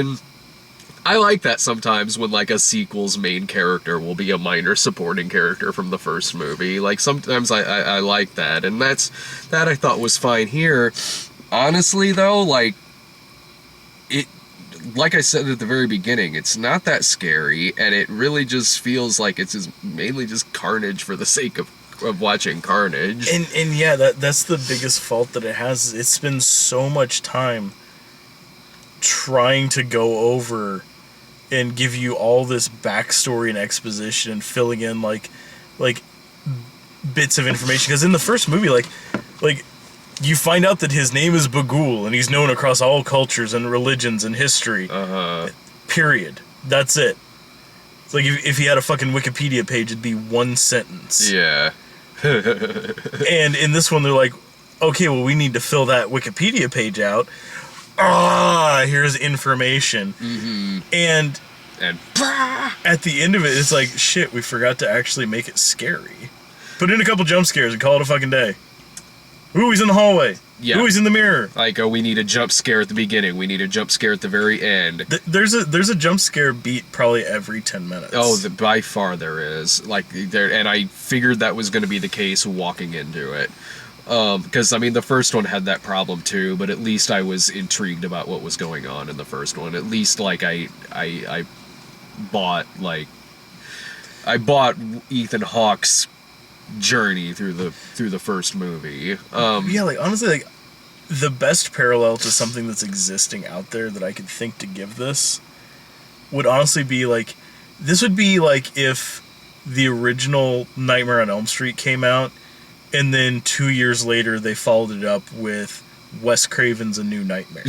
I like that sometimes when a sequel's main character will be a minor supporting character from the first movie. Sometimes I like that, and that I thought was fine here. Honestly though, like I said at the very beginning, it's not that scary, and it really just feels like it's mainly just carnage for the sake of watching carnage. And yeah, that's the biggest fault that it has. It spends so much time trying to go over and give you all this backstory and exposition and filling in bits of information, because in the first movie you find out that his name is Bagul and he's known across all cultures and religions and history. Period. That's it. It's if he had a fucking Wikipedia page, it'd be one sentence. Yeah. And in this one, they're okay, well, we need to fill that Wikipedia page out. Here's information. Mm-hmm. And at the end of it, it's shit, we forgot to actually make it scary. Put in a couple jump scares and call it a fucking day. Ooh, he's in the hallway. Yeah. Ooh, he's in the mirror. We need a jump scare at the beginning. We need a jump scare at the very end. There's a jump scare beat probably every 10 minutes. Oh, by far there is. And I figured that was going to be the case walking into it. Because, I mean, the first one had that problem too, but at least I was intrigued about what was going on in the first one. At least, I bought Ethan Hawke's journey through the first movie. Honestly, the best parallel to something that's existing out there that I could think to give this would honestly be this would be if the original Nightmare on Elm Street came out, and then 2 years later they followed it up with Wes Craven's A New Nightmare.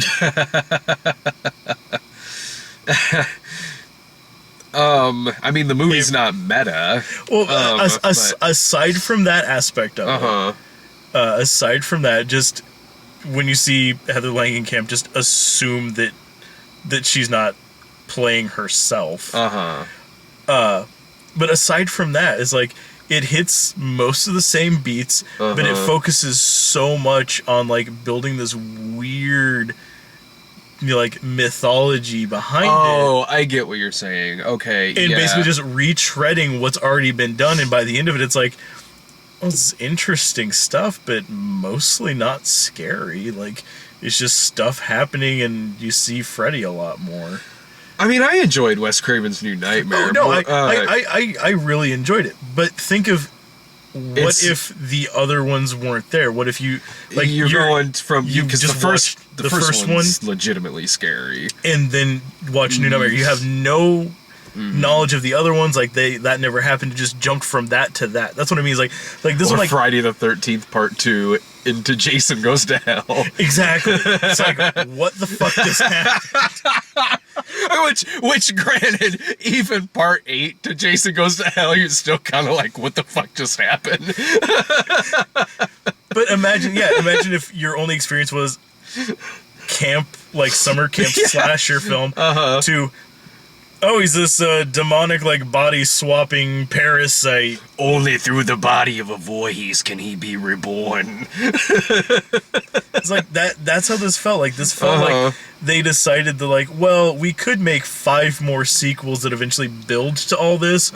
I mean, the movie's not meta. Well, aside from that aspect of it, aside from that, just when you see Heather Langenkamp, just assume that she's not playing herself. But aside from that, it's it hits most of the same beats, but it focuses so much on building this weird mythology behind it. Oh, I get what you're saying. Okay, and basically just retreading what's already been done, and by the end of it, it's It's interesting stuff, but mostly not scary. Like, it's just stuff happening, and you see Freddy a lot more. I mean, I enjoyed Wes Craven's New Nightmare. Oh, no, I really enjoyed it. But think of what if the other ones weren't there? What if you you're going from because just the first one's legitimately scary, and then watch New Nightmare. You have no knowledge of the other ones. Like that never happened. It just jumped from that to that. That's what I mean. Like this or one, like Friday the 13th Part 2 into Jason Goes to Hell. Exactly. It's like, what the fuck just happened? Which granted, even Part 8 to Jason Goes to Hell, you're still kind of like, what the fuck just happened? But imagine if your only experience was camp, like summer camp slasher film, to, oh, he's this demonic, like, body swapping parasite. Only through the body of a voice can he be reborn. It's like that's how this felt. Like, this felt like they decided to, like, well, we could make 5 more sequels that eventually build to all this.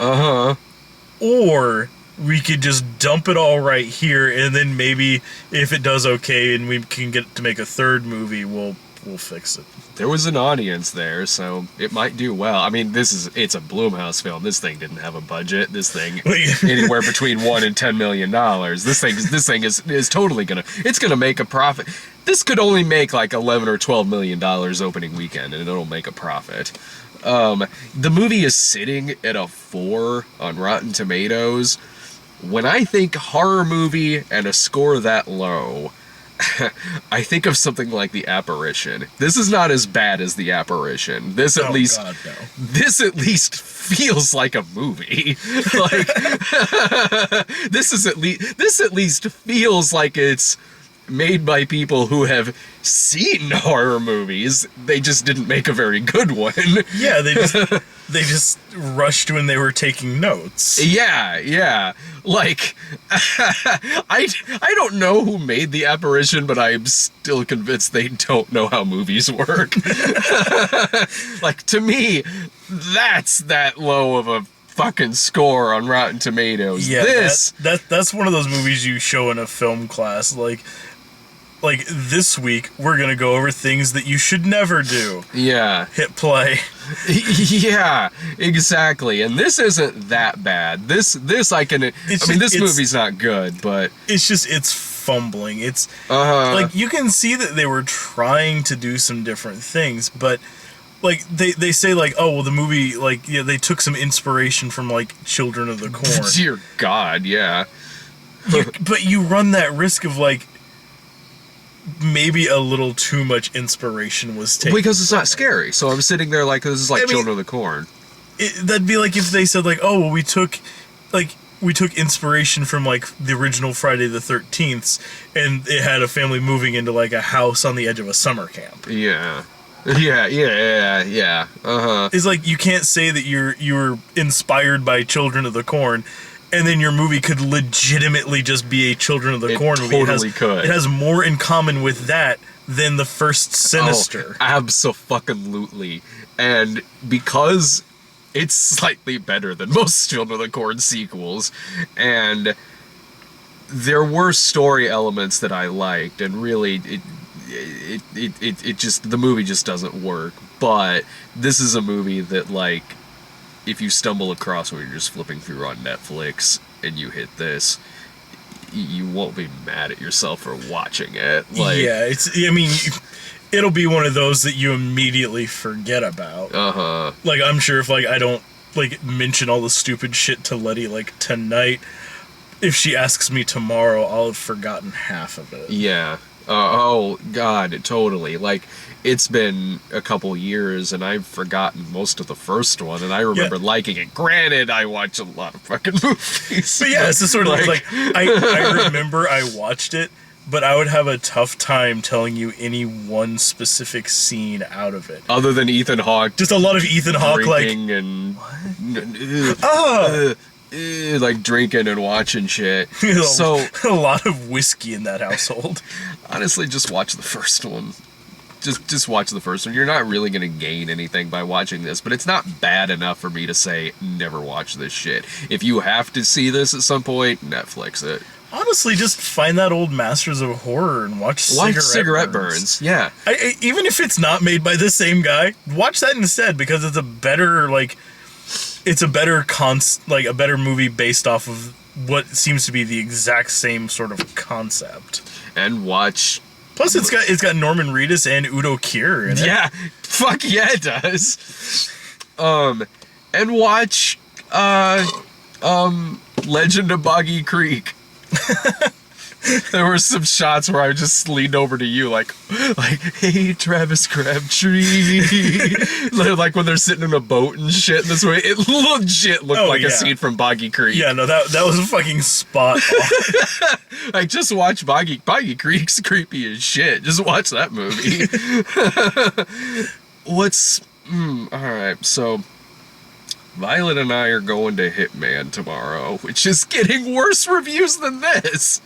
Or we could just dump it all right here, and then maybe if it does okay and we can get to make a 3rd movie, we'll fix it. There was an audience there, so it might do well. I mean, it's a Blumhouse film. This thing didn't have a budget. This thing anywhere between $1 and $10 million. This thing is totally gonna make a profit. This could only make like $11 or $12 million opening weekend, and it'll make a profit. The movie is sitting at a 4 on Rotten Tomatoes. When I think horror movie and a score that low, I think of something like The Apparition. This is not as bad as The Apparition. This at least feels like a movie. Like this at least feels like it's made by people who have seen horror movies. They just didn't make a very good one. Yeah, they just rushed when they were taking notes. Yeah. Like, I don't know who made The Apparition, but I'm still convinced they don't know how movies work. Like, to me, that's that low of a fucking score on Rotten Tomatoes. Yeah, that's one of those movies you show in a film class. Like this week, we're gonna go over things that you should never do. Yeah. Hit play. Yeah, exactly. And this isn't that bad. This movie's not good, but it's fumbling. It's like, you can see that they were trying to do some different things, but like they say, like, oh, well, the movie, like, yeah, they took some inspiration from, like, Children of the Corn. Dear God, yeah. But you run that risk of, like, maybe a little too much inspiration was taken. Because it's not scary. So I'm sitting there like, this is like Children of the Corn. That'd be like if they said, like, oh, well, we took inspiration from, like, the original Friday the 13th, and it had a family moving into, like, a house on the edge of a summer camp. Yeah. It's like, you can't say that you were inspired by Children of the Corn, and then your movie could legitimately just be a Children of the Corn movie. Totally could. It has more in common with that than the first Sinister. Oh, abso-fucking-lutely. And because it's slightly better than most Children of the Corn sequels, and there were story elements that I liked, and really it just, the movie just doesn't work. But this is a movie that, like, if you stumble across when you're just flipping through on Netflix and you hit this, you won't be mad at yourself for watching it. Like, yeah, it'll be one of those that you immediately forget about. Like, I'm sure if, like, I don't, like, mention all the stupid shit to Letty, like, tonight, if she asks me tomorrow, I'll have forgotten half of it. Yeah. Oh, God, totally. Like, it's been a couple years, and I've forgotten most of the first one, and I remember liking it. Granted, I watch a lot of fucking movies. But yeah, it's just sort of like I remember I watched it, but I would have a tough time telling you any one specific scene out of it. Other than Ethan Hawke. Just a lot of Ethan Hawke, like... and... What? Like drinking and watching shit. So a lot of whiskey in that household. Honestly, just watch the first one. Just watch the first one. You're not really going to gain anything by watching this, but it's not bad enough for me to say never watch this shit. If you have to see this at some point, Netflix it. Honestly, just find that old Masters of Horror and watch Cigarette Burns. Yeah. Even if it's not made by the same guy, watch that instead because it's a better a better movie based off of what seems to be the exact same sort of concept. And watch. Plus, it's got Norman Reedus and Udo Kier in it. Yeah, fuck yeah, it does. And watch Legend of Boggy Creek. There were some shots where I just leaned over to you like, hey, Travis Crabtree. Like when they're sitting in a boat and shit in this way. It legit looked like a scene from Boggy Creek. Yeah, no, that was a fucking spot on. Like, just watch Boggy Creek's creepy as shit. Just watch that movie. Alright, so Violet and I are going to Hitman tomorrow, which is getting worse reviews than this.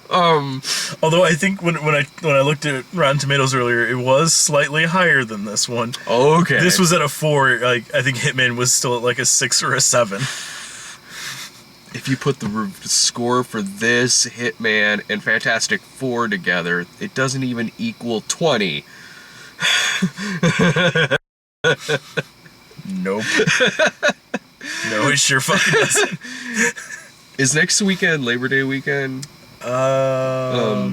Although I think when I looked at Rotten Tomatoes earlier, it was slightly higher than this one. Okay. This was at a 4. Like I think Hitman was still at like a 6 or a 7. If you put the score for this, Hitman, and Fantastic Four together, it doesn't even equal 20. Nope. No, it sure fucking doesn't. Is next weekend Labor Day weekend? I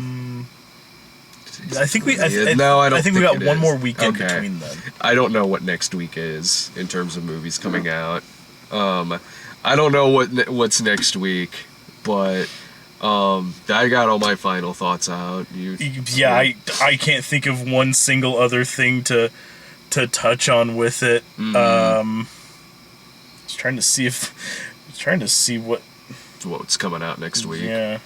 think we. I think we got one more weekend between them. I don't know what next week is in terms of movies coming out. I don't know what's next week, but I got all my final thoughts out. I can't think of one single other thing to touch on with it. I was trying to see what's coming out next week. Yeah.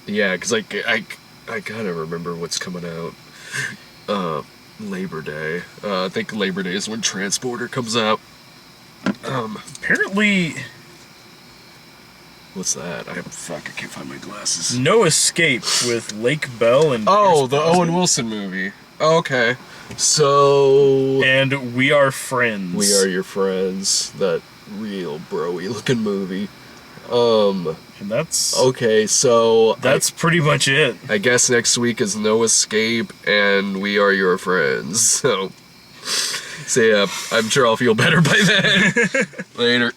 Yeah, because I kind of remember what's coming out. Labor Day. I think Labor Day is when Transporter comes out. Apparently. What's that? I can't find my glasses. No Escape with Lake Bell and Pierce Brosnan. Owen Wilson movie. Oh, okay. So... And We Are Friends. We Are Your Friends. That real bro-y looking movie. And that's... Okay, so... That's pretty much it. I guess next week is No Escape and We Are Your Friends. So yeah, I'm sure I'll feel better by then. Later.